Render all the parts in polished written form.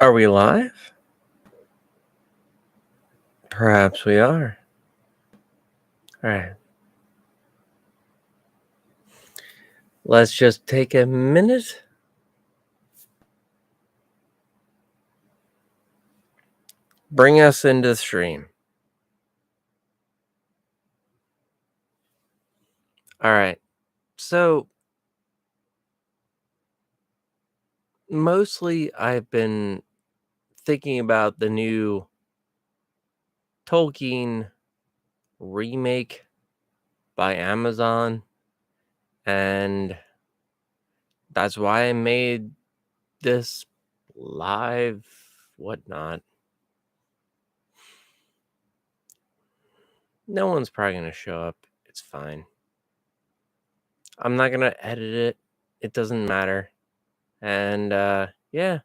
Are we live? Perhaps we are. All right. Let's just take a minute. Bring us into the stream. All right. So, mostly I've been thinking about the new Tolkien remake by Amazon, and that's why I made this live whatnot. No one's probably going to show up. It's fine. I'm not going to edit it. It doesn't matter. And yeah,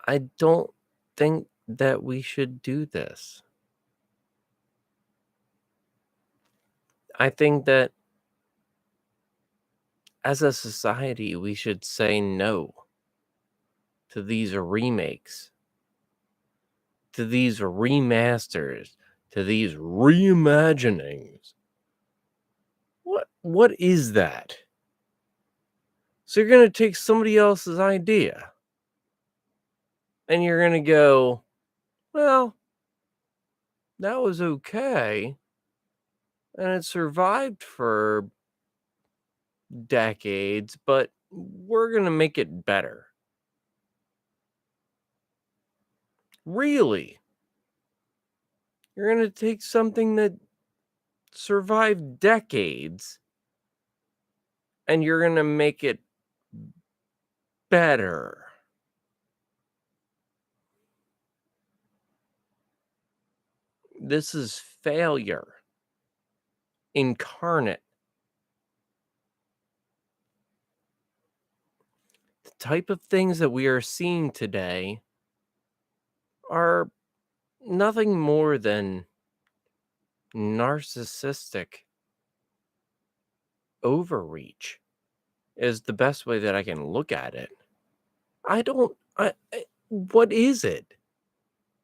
I don't think that we should do this. I think that as a society, we should say no to these remakes, to these remasters, to these reimaginings. What is that? So you're going to take somebody else's idea and you're going to go, well, that was okay and it survived for decades, but we're going to make it better. Really? You're going to take something that survived decades and you're going to make it better. This is failure incarnate. The type of things that we are seeing today are nothing more than narcissistic overreach, is the best way that I can look at it. What is it?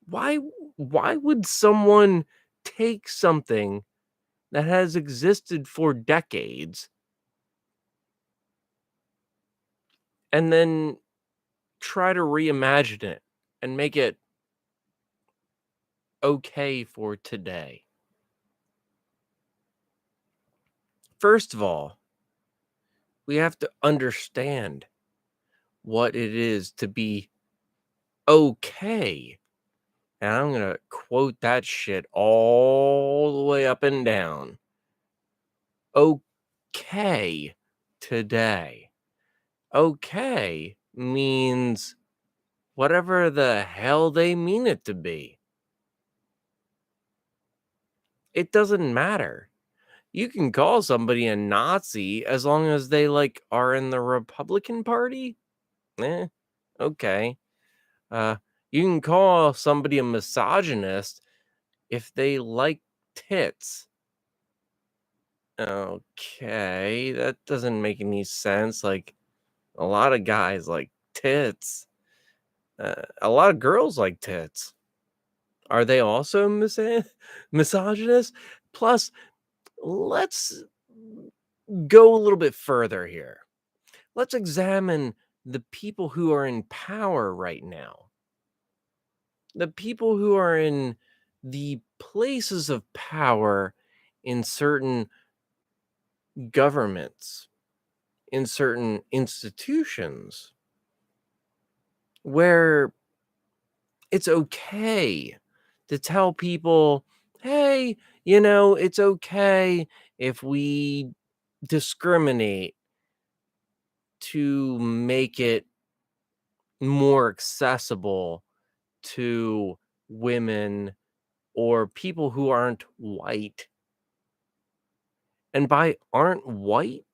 Why would someone take something that has existed for decades and then try to reimagine it and make it okay for today? First of all, we have to understand what it is to be okay. And I'm going to quote that shit all the way up and down. Okay today. Okay means whatever the hell they mean it to be. It doesn't matter. You can call somebody a Nazi as long as they are in the Republican Party. Okay. Uh, you can call somebody a misogynist if they like tits. Okay, that doesn't make any sense. Like, a lot of guys like tits. A lot of girls like tits. Are they also misogynist? Plus, let's go a little bit further here. Let's examine the people who are in power right now. The people who are in the places of power in certain governments, in certain institutions, where it's okay to tell people, hey, it's okay if we discriminate to make it more accessible to women or people who aren't white. And by aren't white,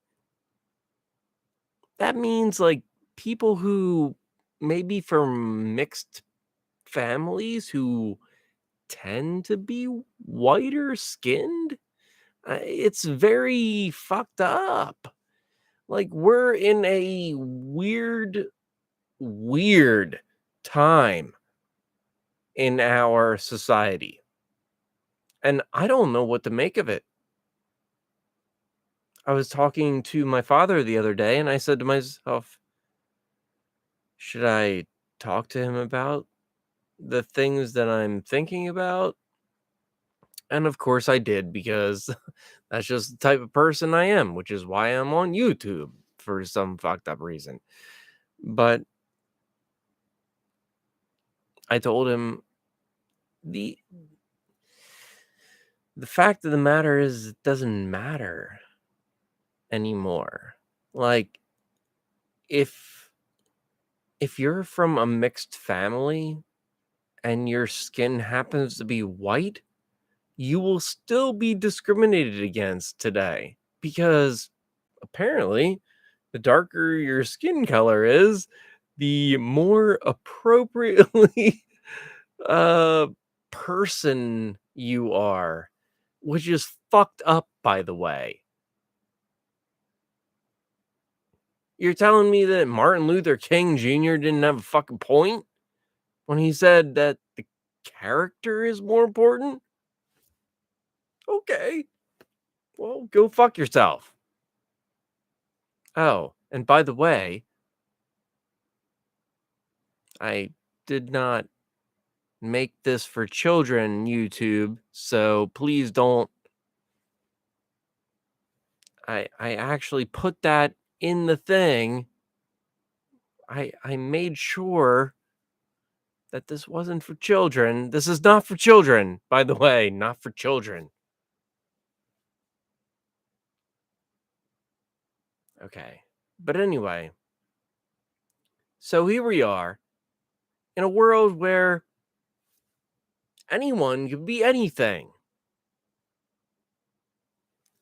that means people who maybe from mixed families who tend to be whiter skinned. It's very fucked up. Like, we're in a weird time in our society, and I don't know what to make of it. I was talking to my father the other day, and I said to myself, "Should I talk to him about the things that I'm thinking about?" And of course I did, because that's just the type of person I am, which is why I'm on YouTube for some fucked up reason. But I told him the the fact of the matter is it doesn't matter anymore. Like, if you're from a mixed family and your skin happens to be white, you will still be discriminated against today, because apparently the darker your skin color is, the more appropriately uh person you are, which is fucked up, by the way. You're telling me that Martin Luther King Jr. didn't have a fucking point when he said that the character is more important? Okay, well, go fuck yourself. Oh, and by the way, I did not make this for children, YouTube, so please don't. I actually put that in the thing. I made sure that this wasn't for children. This is not for children, by the way, not for children. Okay. But anyway, so here we are in a world where anyone can be anything.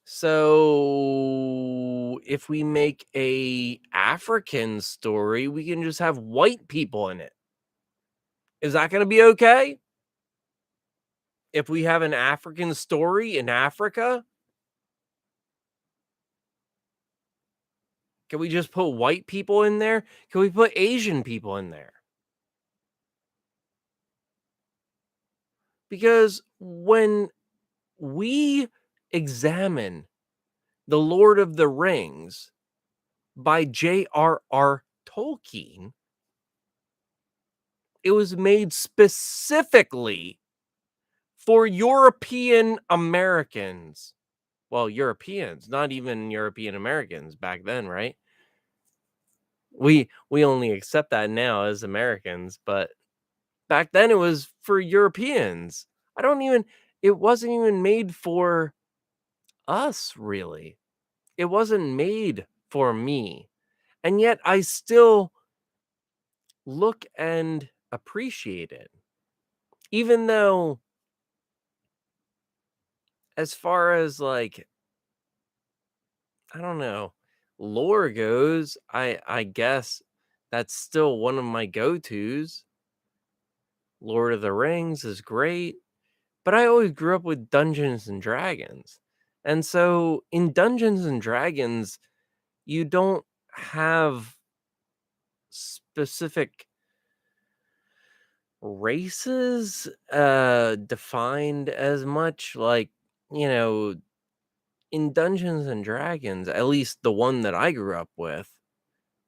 So if we make a African story, we can just have white people in it. Is that going to be okay? If we have an African story in Africa, can we just put white people in there? Can we put Asian people in there? Because when we examine The Lord of the Rings by J.R.R. Tolkien, it was made specifically for European Americans. Well, Europeans, not even European Americans back then, right? We only accept that now as Americans, but back then it was for Europeans. I don't even It wasn't even made for us, really. It wasn't made for me. And yet I still look and appreciate it. Even though, as far as, like, I don't know, lore goes, I guess that's still one of my go-tos. Lord of the Rings is great, but I always grew up with Dungeons and Dragons. And so in Dungeons and Dragons, you don't have specific races defined as much. Like, you know, in Dungeons and Dragons, at least the one that I grew up with,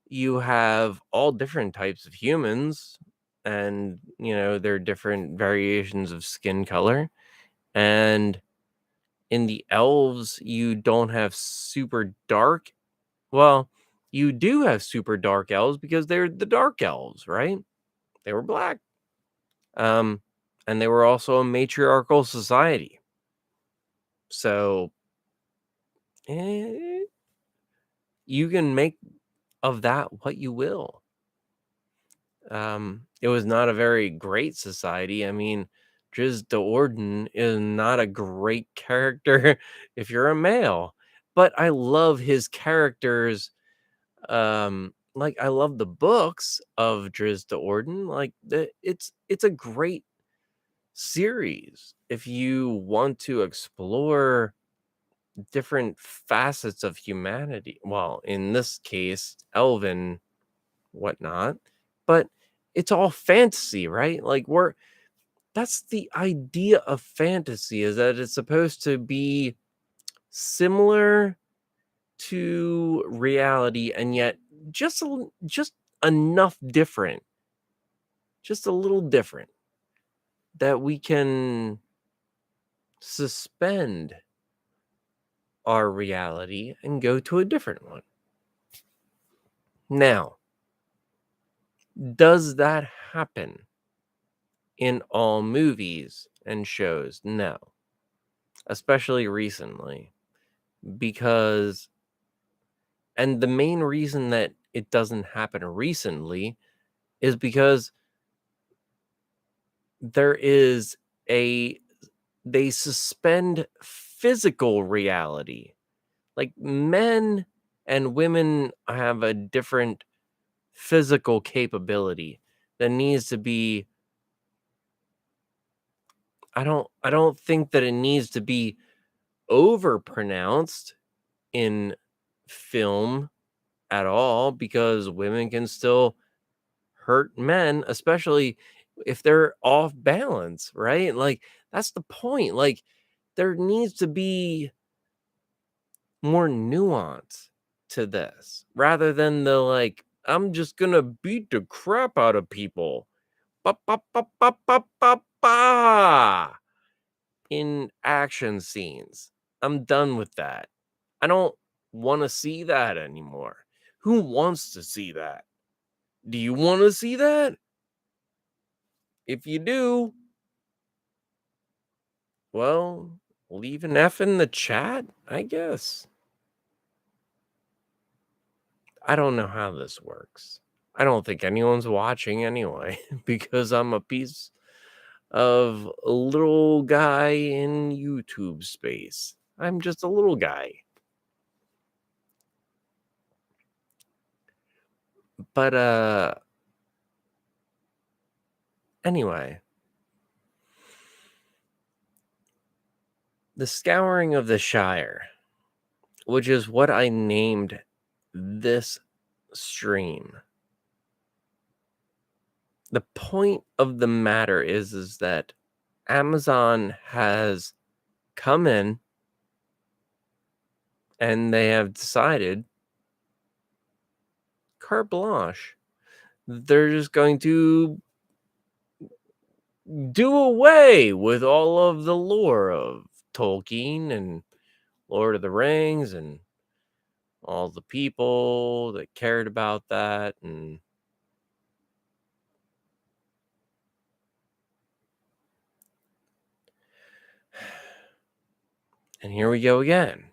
you have all different types of humans, and there are different variations of skin color. And in the elves, you don't have super dark. Well, you do have super dark elves because they're the dark elves, right? They were black. Um, and they were also a matriarchal society. So eh, you can make of that what you will. It was not a very great society. I mean, Driz de Orden is not a great character if you're a male, but I love his characters. Like, I love the books of Driz de Orden. Like, it's a great series if you want to explore different facets of humanity. Well, in this case, elven, whatnot, but it's all fantasy, right? Like that's the idea of fantasy, is that it's supposed to be similar to reality and yet just enough different, just a little different, that we can suspend our reality and go to a different one. Now, does that happen in all movies and shows? No, especially recently, because and the main reason that it doesn't happen recently is because there is a they suspend physical reality. Like, men and women have a different physical capability that needs to be I don't think that it needs to be overpronounced in film at all, because women can still hurt men, especially if they're off balance, right? Like, that's the point. Like, there needs to be more nuance to this rather than the like, I'm just gonna beat the crap out of people. Ba, ba, ba, ba, ba, ba, ba, in action scenes. I'm done with that. I don't want to see that anymore. Who wants to see that? Do you want to see that? If you do, well, leave an F in the chat, I guess. I don't know how this works. I don't think anyone's watching anyway, because I'm a piece of a little guy in YouTube space. I'm just a little guy. But anyway, the Scouring of the Shire, which is what I named this stream. The point of the matter is that Amazon has come in and they have decided carte blanche. They're just going to do away with all of the lore of Tolkien and Lord of the Rings and all the people that cared about that. And here we go again.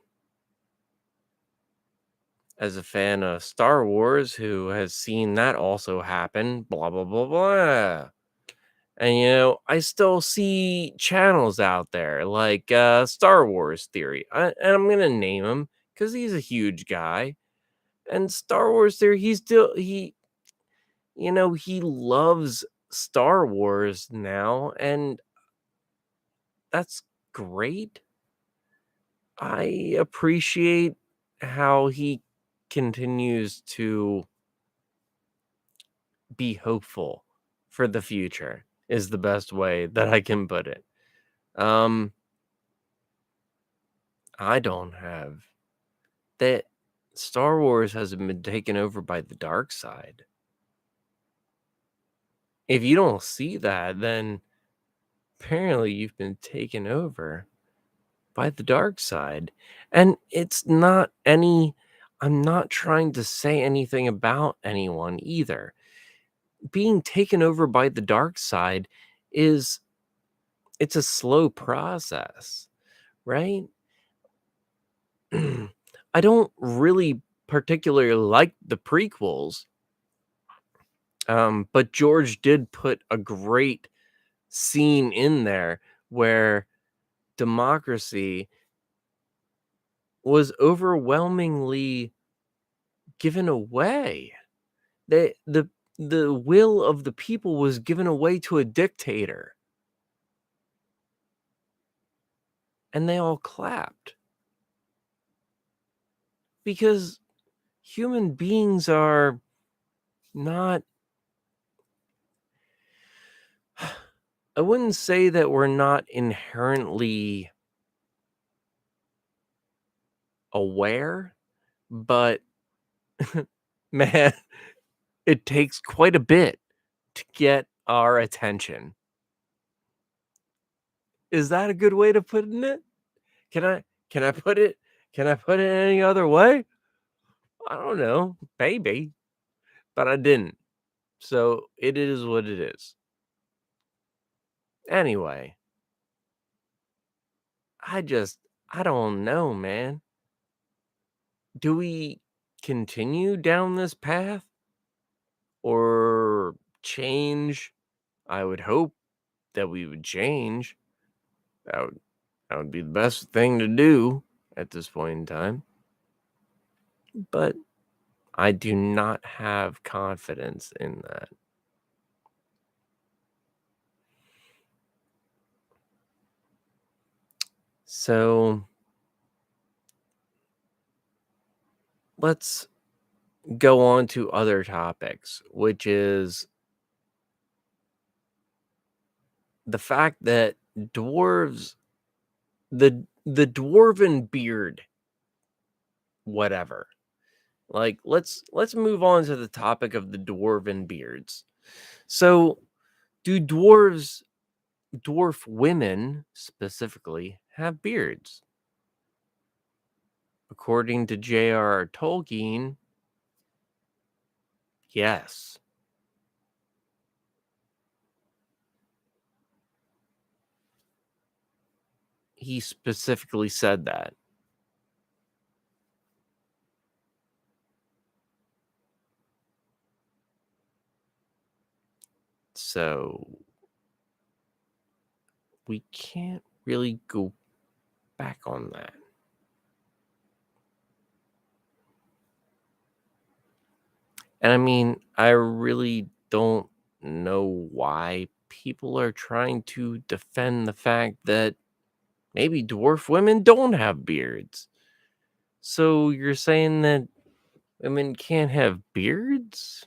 As a fan of Star Wars who has seen that also happen, blah, blah, blah, blah. And, I still see channels out there like Star Wars Theory. And I'm going to name him because he's a huge guy. And Star Wars Theory, he loves Star Wars now. And that's great. I appreciate how he continues to be hopeful for the future, is the best way that I can put it. I don't have that. Star Wars hasn't been taken over by the dark side. If you don't see that, then apparently you've been taken over by the dark side. And I'm not trying to say anything about anyone either. Being taken over by the dark side it's a slow process, right? I don't really particularly like the prequels, but George did put a great scene in there where democracy was overwhelmingly given away. The will of the people was given away to a dictator, and they all clapped. because human beings are not, I wouldn't say that we're not inherently aware, but man, it takes quite a bit to get our attention. Is that a good way to put it? Can I can I put it can I put it any other way? I don't know, maybe, but I didn't. So it is what it is. Anyway, I don't know, man. Do we continue down this path or change? I would hope that we would change. That would that would be the best thing to do at this point in time. But I do not have confidence in that. So let's go on to other topics, which is the fact that dwarves, the dwarven beard, whatever. Like let's move on to the topic of the dwarven beards. So do dwarf women specifically have beards? According to J.R.R. Tolkien, yes. He specifically said that. So we can't really go back on that. And I mean, I really don't know why people are trying to defend the fact that maybe dwarf women don't have beards. So you're saying that women can't have beards?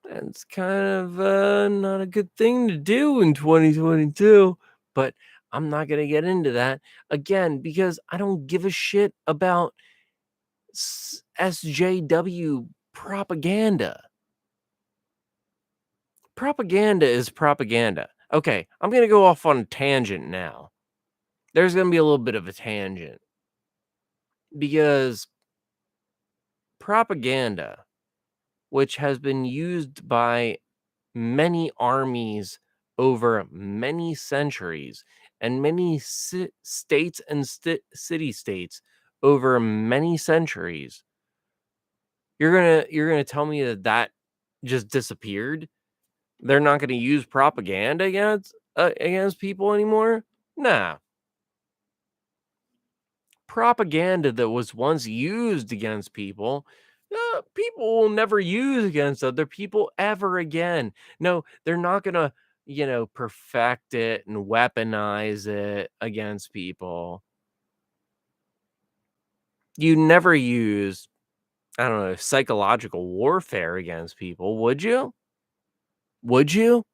That's kind of not a good thing to do in 2022. But I'm not going to get into that again because I don't give a shit about SJW propaganda. Propaganda is propaganda. Okay, I'm going to go off on a tangent now. There's going to be a little bit of a tangent because propaganda, which has been used by many armies over many centuries and many states and city states over many centuries, you're gonna tell me that that just disappeared? They're not going to use propaganda against people anymore? Nah. Propaganda that was once used against people, people will never use against other people ever again. No, they're not going to, perfect it and weaponize it against people. You never use, I don't know, psychological warfare against people, would you? Would you?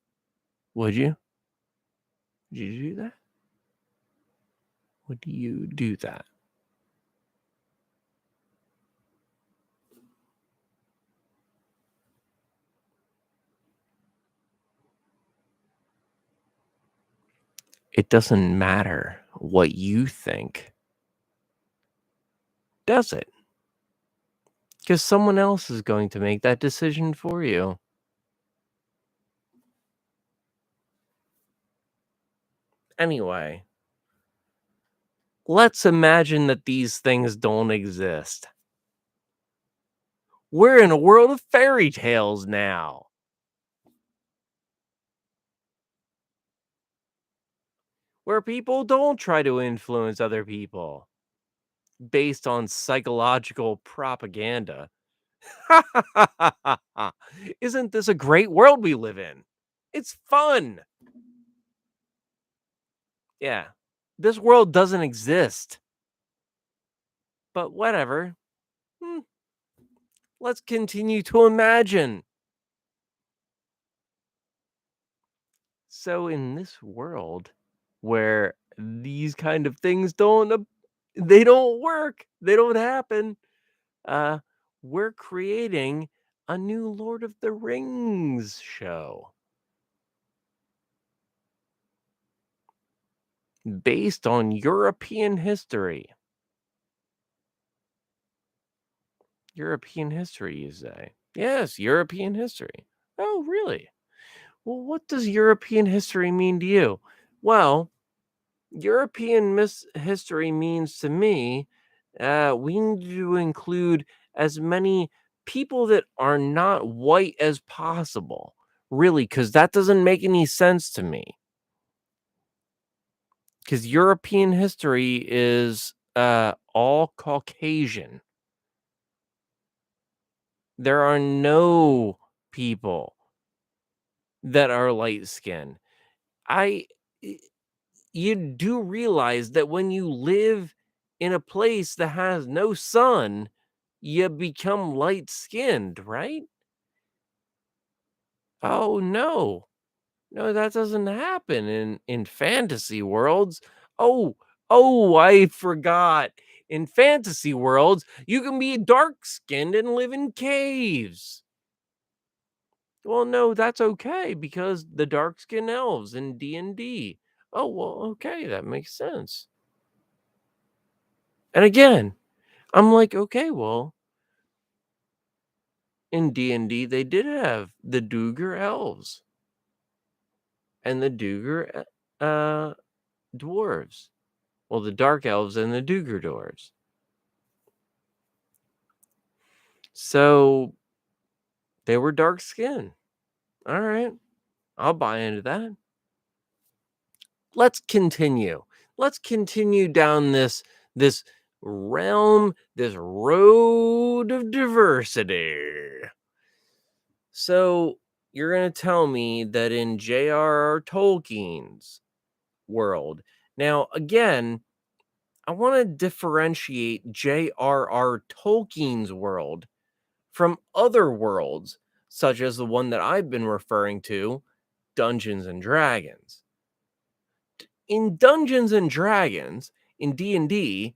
Would you? Would you do that? Would you do that? It doesn't matter what you think, does it? Because someone else is going to make that decision for you. Anyway, let's imagine that these things don't exist. We're in a world of fairy tales now, where people don't try to influence other people based on psychological propaganda. Isn't this a great world we live in? It's fun. Yeah. This world doesn't exist. But whatever. Hmm, let's continue to imagine. So in this world where these kind of things they don't work, they don't happen, uh, we're creating a new Lord of the Rings show based on European history. European history, you say? Yes, European history. Oh, really? Well, what does European history mean to you? Well, European history means to me, we need to include as many people that are not white as possible. Really, because that doesn't make any sense to me. Because European history is all Caucasian. There are no people that are light skinned. I y- you do realize that when you live in a place that has no sun, you become light skinned, right? Oh no. No, that doesn't happen in fantasy worlds. Oh, I forgot. In fantasy worlds, you can be dark skinned and live in caves. Well, no, that's okay because the dark skinned elves in D&D. Oh, well, okay, that makes sense. And again, I'm like, okay, well, in D&D they did have the Duger elves and the Duger dwarves. Well, the dark elves and the Duger dwarves. So they were dark skinned. All right, I'll buy into that. Let's continue. Let's continue down this realm, this road of diversity. So you're gonna tell me that in J.R.R. Tolkien's world. Now, again, I want to differentiate J.R.R. Tolkien's world from other worlds, such as the one that I've been referring to, Dungeons and Dragons. In Dungeons and Dragons, in D&D,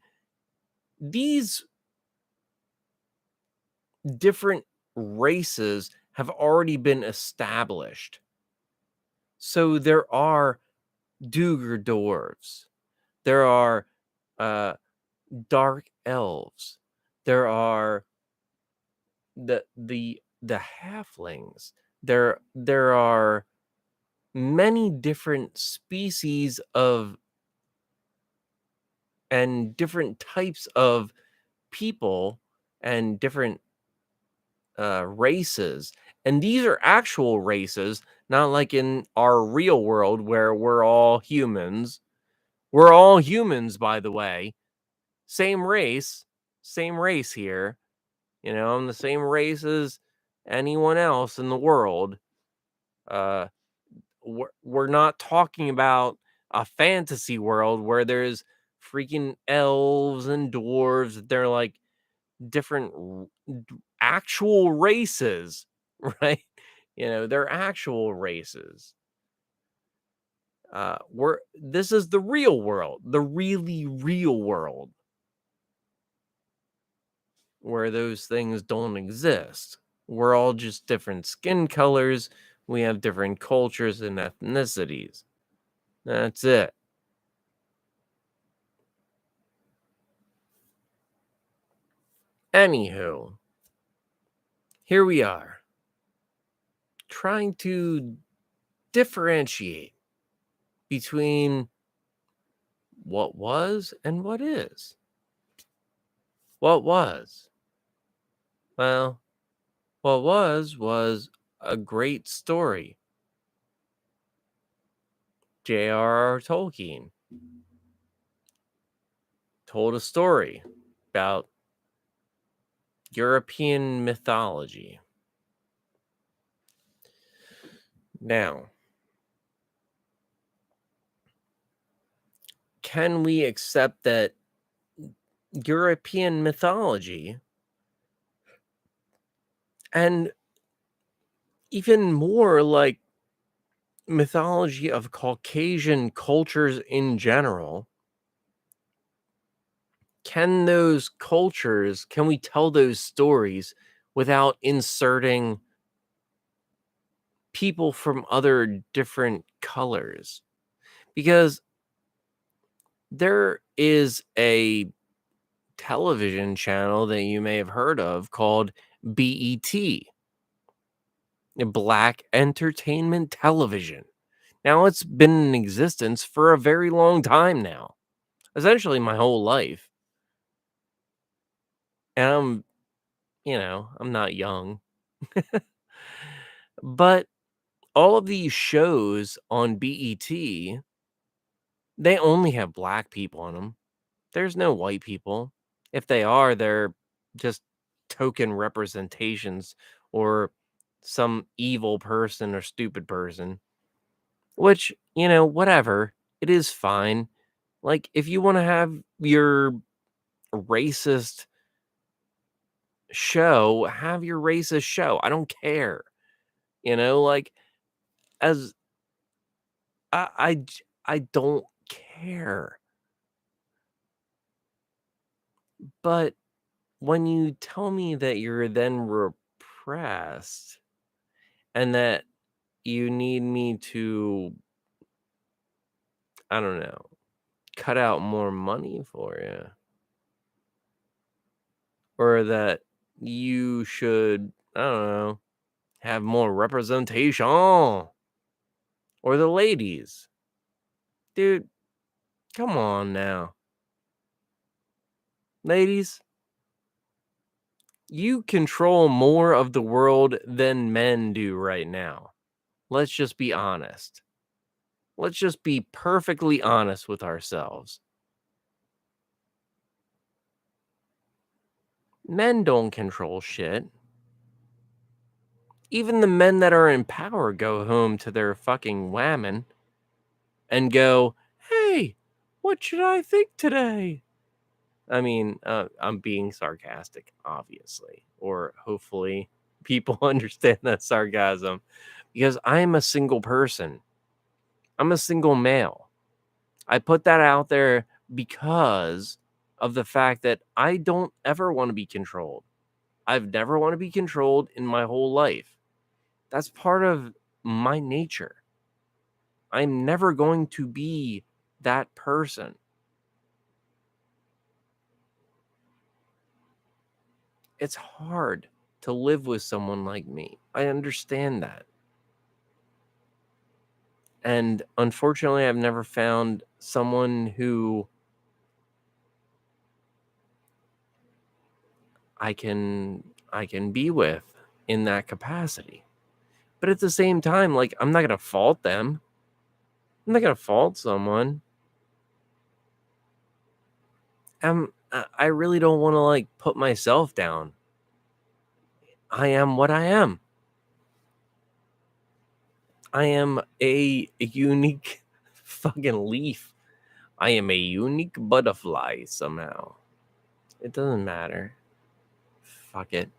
these different races have already been established. So there are Duger dwarves, there are uh, dark elves, there are the halflings. There are many different species of and different types of people and different races. And these are actual races, not like in our real world where we're all humans. We're all humans, by the way. Same race, same race here. You know, I'm the same race as anyone else in the world. Uh, we're not talking about a fantasy world where there's freaking elves and dwarves. They're like different actual races, right? You know, they're actual races. We're This is the real world, the really real world where those things don't exist. We're all just different skin colors. We have different cultures and ethnicities. That's it. Anywho, here we are trying to differentiate between what was and what is. What was? Well, what was a great story. J.R.R. Tolkien told a story about European mythology. Now, can we accept that European mythology and even more like mythology of Caucasian cultures in general. Can we tell those stories without inserting people from other different colors? Because there is a television channel that you may have heard of called BET, Black Entertainment Television. Now, it's been in existence for a very long time now, essentially my whole life. And I'm not young, but all of these shows on BET, they only have black people on them. There's no white people. If they are, they're just token representations or some evil person or stupid person, which, whatever. It is fine. Like, if you want to have your racist show, have your racist show. I don't care. Like, as I don't care. But when you tell me that you're then repressed and that you need me to, I don't know, cut out more money for you, or that you should, I don't know, have more representation, or the ladies, dude, come on now. Ladies, you control more of the world than men do right now. Let's just be honest. Let's just be perfectly honest with ourselves. Men don't control shit. Even the men that are in power go home to their fucking women and go, "Hey, what should I think today?" I mean, I'm being sarcastic, obviously, or hopefully people understand that sarcasm, because I am a single person. I'm a single male. I put that out there because of the fact that I don't ever want to be controlled. I've never want to be controlled in my whole life. That's part of my nature. I'm never going to be that person. It's hard to live with someone like me. I understand that. And unfortunately, I've never found someone who I can I can be with in that capacity. But at the same time, like, I'm not going to fault them. I'm not going to fault someone. I really don't want to like put myself down. I am what I am. I am a unique fucking leaf. I am a unique butterfly somehow. It doesn't matter. Fuck it.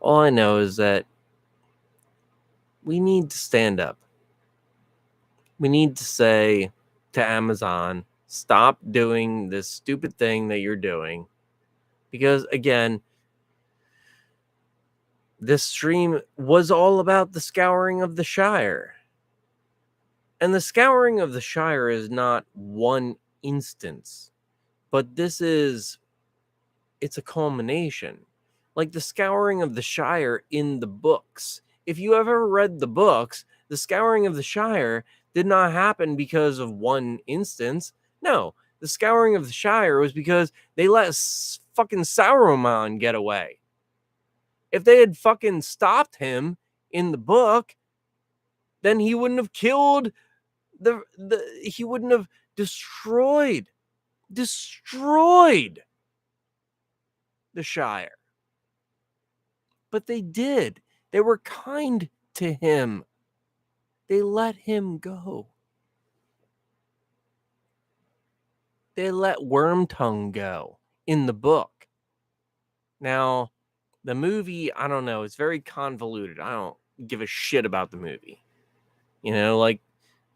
All I know is that we need to stand up. We need to say to Amazon, stop doing this stupid thing that you're doing. Because again, this stream was all about the scouring of the Shire. And the scouring of the Shire is not one instance, but it's a culmination. Like the scouring of the Shire in the books. If you ever read the books, the scouring of the Shire did not happen because of one instance. No, the scouring of the Shire was because they let fucking Sauron get away. If they had fucking stopped him in the book, then he wouldn't have killed he wouldn't have destroyed the Shire. But they did. They were kind to him. They let him go. They let Wormtongue go in the book. Now, the movie, I don't know, it's very convoluted. I don't give a shit about the movie. Like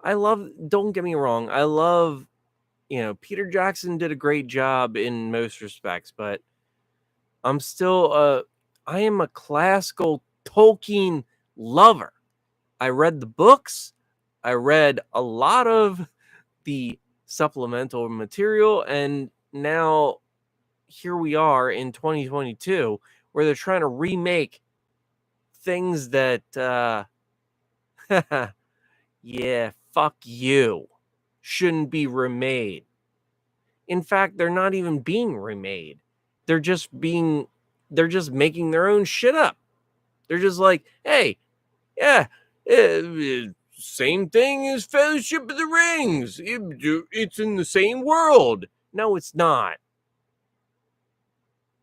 don't get me wrong, I love, Peter Jackson did a great job in most respects, but I'm still I am a classical Tolkien lover. I read the books. I read a lot of the supplemental material, and now here we are in 2022 where they're trying to remake things that yeah, fuck you. Shouldn't be remade. In fact, they're not even being remade. They're just being they're just making their own shit up. They're just like, "Hey, yeah, same thing as Fellowship of the Rings. It's in the same world." No, it's not.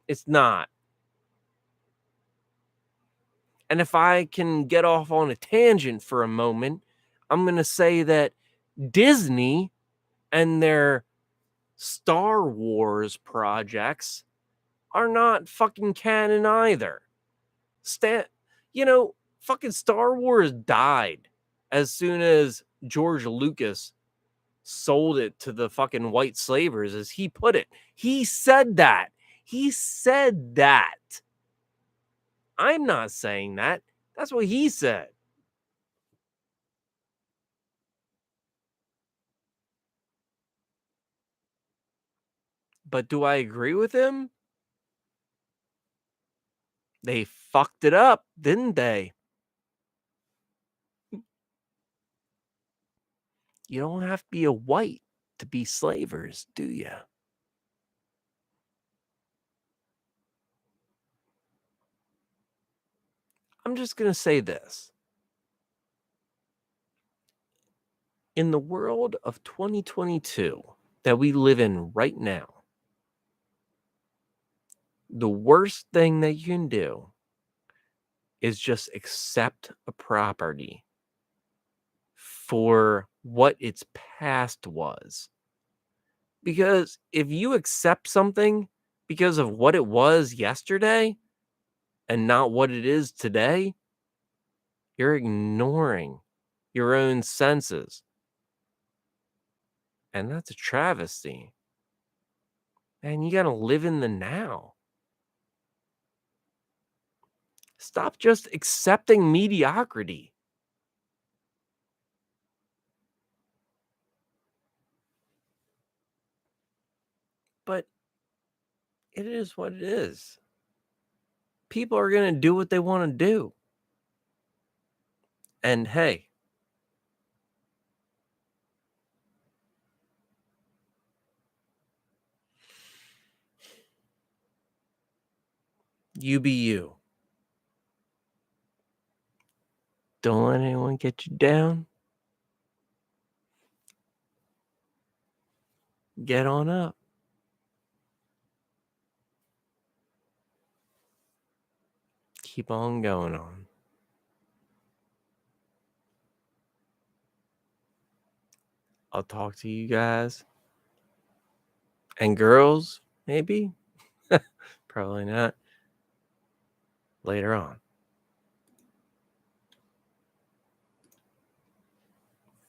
It's not. And if I can get off on a tangent for a moment, I'm going to say that Disney and their Star Wars projects are not fucking canon either. Stan, fucking Star Wars died as soon as George Lucas sold it to the fucking white slavers, as he put it. He said that. He said that. I'm not saying that. That's what he said. But do I agree with him? They fucked it up, didn't they? You don't have to be a white to be slavers, do you? I'm just going to say this. In the world of 2022 that we live in right now, the worst thing that you can do is just accept a property for what its past was. Because if you accept something because of what it was yesterday and not what it is today, you're ignoring your own senses. And that's a travesty. And you got to live in the now. Stop just accepting mediocrity. But it is what it is. People are going to do what they want to do. And hey, you be you. Don't let anyone get you down. Get on up. Keep on going on. I'll talk to you guys and girls, maybe. Probably not. Later on.